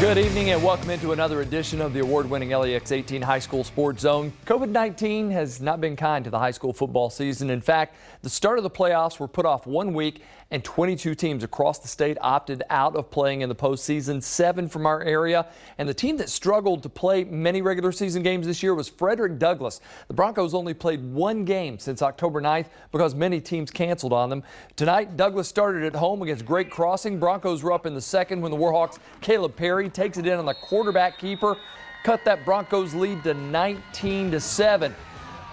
Good evening and welcome into another edition of the award-winning LEX 18 High School Sports Zone. COVID-19 has not been kind to the high school football season. In fact, the start of the playoffs were put off 1 week and 22 teams across the state opted out of playing in the postseason, 7 from our area. And the team that struggled to play many regular season games this year was Frederick Douglass. The Broncos only played 1 game since October 9th because many teams canceled on them. Tonight, Douglass started at home against Great Crossing. Broncos were up in the second when the Warhawks' Caleb Perry takes it in on the quarterback keeper, cut that Broncos lead to 19-7.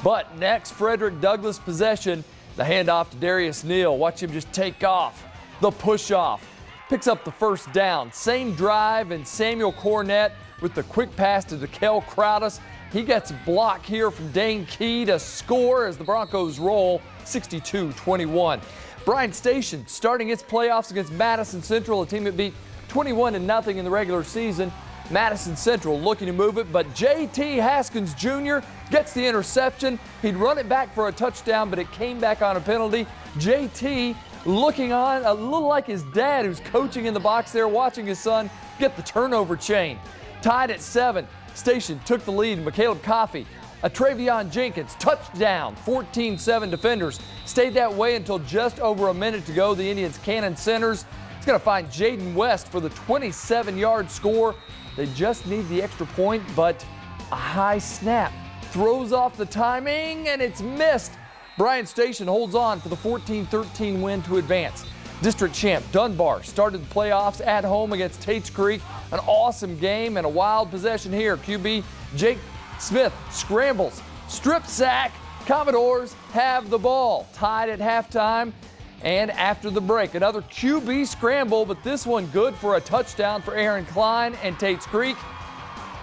But next, Frederick Douglass possession, the handoff to Darius Neal. Watch him just take off. The push off. Picks up the first down. Same drive, and Samuel Cornett with the quick pass to DeKel Crowdus. He gets a block here from Dane Key to score as the Broncos roll 62-21. BRYAN Station starting its playoffs against Madison Central, a team that beat 21-0 in the regular season. Madison Central looking to move it, but J.T. Haskins Jr. gets the interception. He'd run it back for a touchdown, but it came back on a penalty. J.T. looking on a little like his dad, who's coaching in the box there, watching his son get the turnover chain. Tied at 7. Station took the lead. McCaleb Coffey, a Travion Jenkins touchdown. 14-7 defenders stayed that way until just over a minute to go. The Indians' Cannon centers. He's going to find Jaden West for the 27-yard score. They just need the extra point, but a high snap throws off the timing, and it's missed. BRYAN Station holds on for the 14-13 win to advance. District champ Dunbar started the playoffs at home against Tates Creek. An awesome game and a wild possession here. QB Jake Smith scrambles, strip sack. Commodores have the ball. Tied at halftime. And after the break, another QB scramble, but this one good for a touchdown for Aaron Klein and Tates Creek.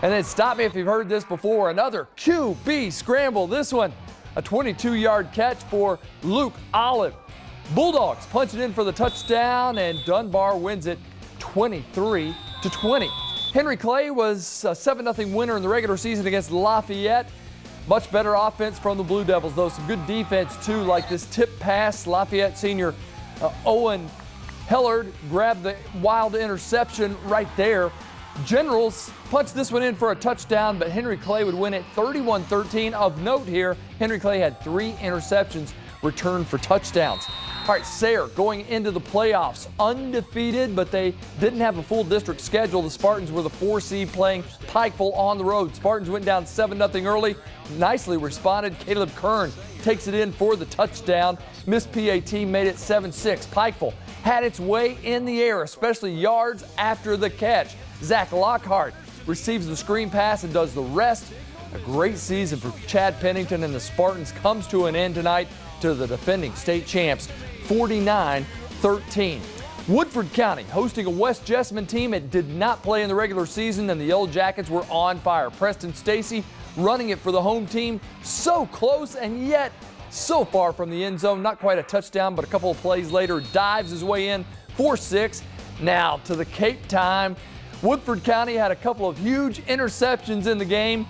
And then stop me if you've heard this before. Another QB scramble. This one, a 22-yard catch for Luke Olive. Bulldogs punch it in for the touchdown, and Dunbar wins it 23-20. Henry Clay was a 7-0 winner in the regular season against Lafayette. Much better offense from the Blue Devils, though. Some good defense, too, like this tip pass. Lafayette senior Owen Hellard grabbed the wild interception right there. Generals punched this one in for a touchdown, but Henry Clay would win it 31-13. Of note here, Henry Clay had 3 interceptions returned for touchdowns. All right, Sayre going into the playoffs undefeated, but they didn't have a full district schedule. The Spartans were the 4 seed playing Pikeville on the road. Spartans went down 7-0 early. Nicely responded. Caleb Kern takes it in for the touchdown. Miss PAT made it 7-6. Pikeville had its way in the air, especially yards after the catch. Zach Lockhart receives the screen pass and does the rest. A great season for Chad Pennington, and the Spartans comes to an end tonight to the defending state champs, 49-13. Woodford County hosting a West Jessamine team that did not play in the regular season, and the Yellow Jackets were on fire. Preston Stacy running it for the home team. So close and yet so far from the end zone. Not quite a touchdown, but a couple of plays later, dives his way in for 6. Now to the Cape time. Woodford County had a couple of huge interceptions in the game,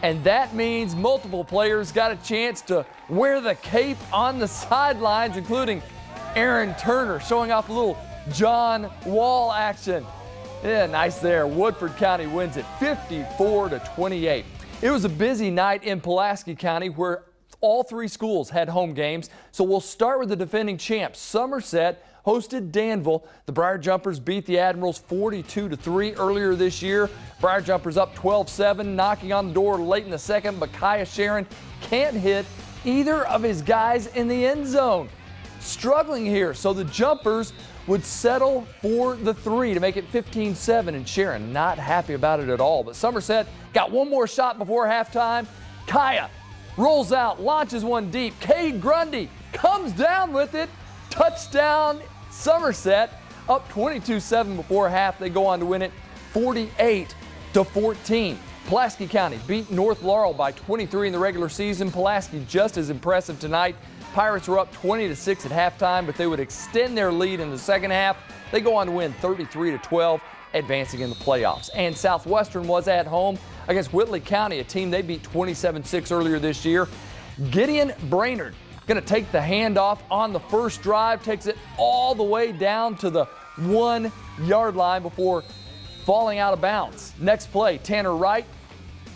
and that means multiple players got a chance to wear the cape on the sidelines, including Aaron Turner showing off a little John Wall action. Yeah, nice there. Woodford County wins it 54-28. It was a busy night in Pulaski County where all 3 schools had home games. So we'll start with the defending champs. Somerset hosted Danville. The Briar Jumpers beat the Admirals 42-3 earlier this year. Briar Jumpers up 12-7, knocking on the door late in the second, but Kaya Sharon can't hit either of his guys in the end zone. Struggling here, so the Jumpers would settle for the 3 to make it 15-7, and Sharon not happy about it at all. But Somerset got one more shot before halftime. Kaya rolls out, launches one deep. Cade Grundy comes down with it. Touchdown, Somerset, up 22-7 before half. They go on to win it 48-14. Pulaski County beat North Laurel by 23 in the regular season. Pulaski just as impressive tonight. Pirates were up 20-6 at halftime, but they would extend their lead in the second half. They go on to win 33-12, advancing in the playoffs. And Southwestern was at home against Whitley County, a team they beat 27-6 earlier this year. Gideon Brainerd going to take the handoff on the first drive, takes it all the way down to the 1-yard line before falling out of bounds. Next play, Tanner Wright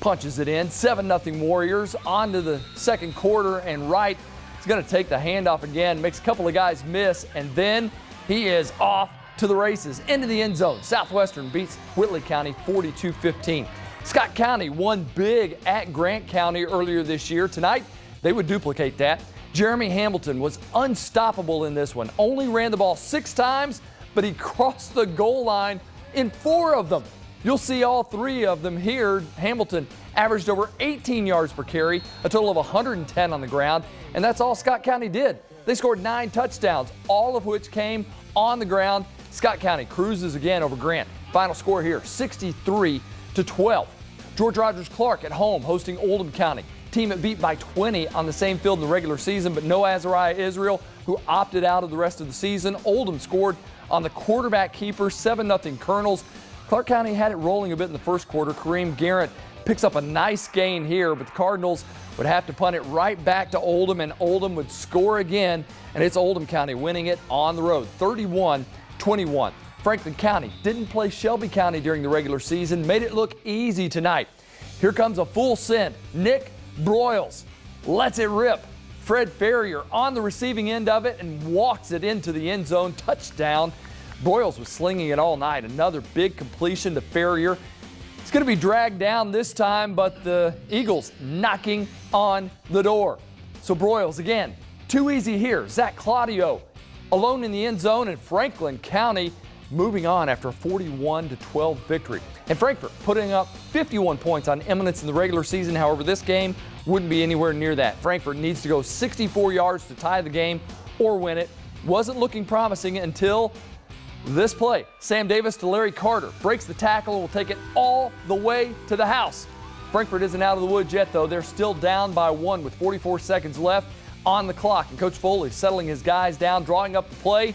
punches it in. 7-0 Warriors on to the second quarter, and Wright is going to take the handoff again, makes a couple of guys miss, and then he is off to the races into the end zone. Southwestern beats Whitley County 42-15. Scott County won big at Grant County earlier this year. Tonight, they would duplicate that. Jeremy Hamilton was unstoppable in this one. Only ran the ball 6 times, but he crossed the goal line in 4 of them. You'll see all 3 of them here. Hamilton averaged over 18 yards per carry, a total of 110 on the ground, and that's all Scott County did. They scored 9 touchdowns, all of which came on the ground. Scott County cruises again over Grant. Final score here, 63-12. George Rogers Clark at home hosting Oldham County. Team it beat by 20 on the same field in the regular season, but no Azariah Israel, who opted out of the rest of the season. Oldham scored on the quarterback keeper, 7-0 Colonels. Clark County had it rolling a bit in the first quarter. Kareem Garrett picks up a nice gain here, but the Cardinals would have to punt it right back to Oldham, and Oldham would score again, and it's Oldham County winning it on the road, 31-21. Franklin County didn't play Shelby County during the regular season, made it look easy tonight. Here comes a full send. Nick Broyles lets it rip. Fred Ferrier on the receiving end of it and walks it into the end zone. Touchdown. Broyles was slinging it all night. Another big completion to Ferrier. It's going to be dragged down this time, but the Eagles knocking on the door. So Broyles again, too easy here. Zach Claudio alone in the end zone, and Franklin County moving on after a 41-12 victory. And Frankfort putting up 51 points on Eminence in the regular season. However, this game wouldn't be anywhere near that. Frankfort needs to go 64 yards to tie the game or win it. Wasn't looking promising until this play. Sam Davis to Larry Carter. Breaks the tackle and will take it all the way to the house. Frankfort isn't out of the woods yet, though. They're still down by 1 with 44 seconds left on the clock. And Coach Foley settling his guys down, drawing up the play.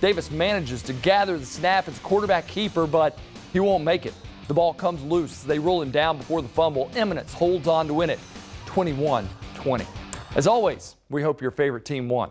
Davis manages to gather the snap as quarterback keeper, but he won't make it. The ball comes loose. They roll him down before the fumble. Eminence holds on to win it 21-20. As always, we hope your favorite team won.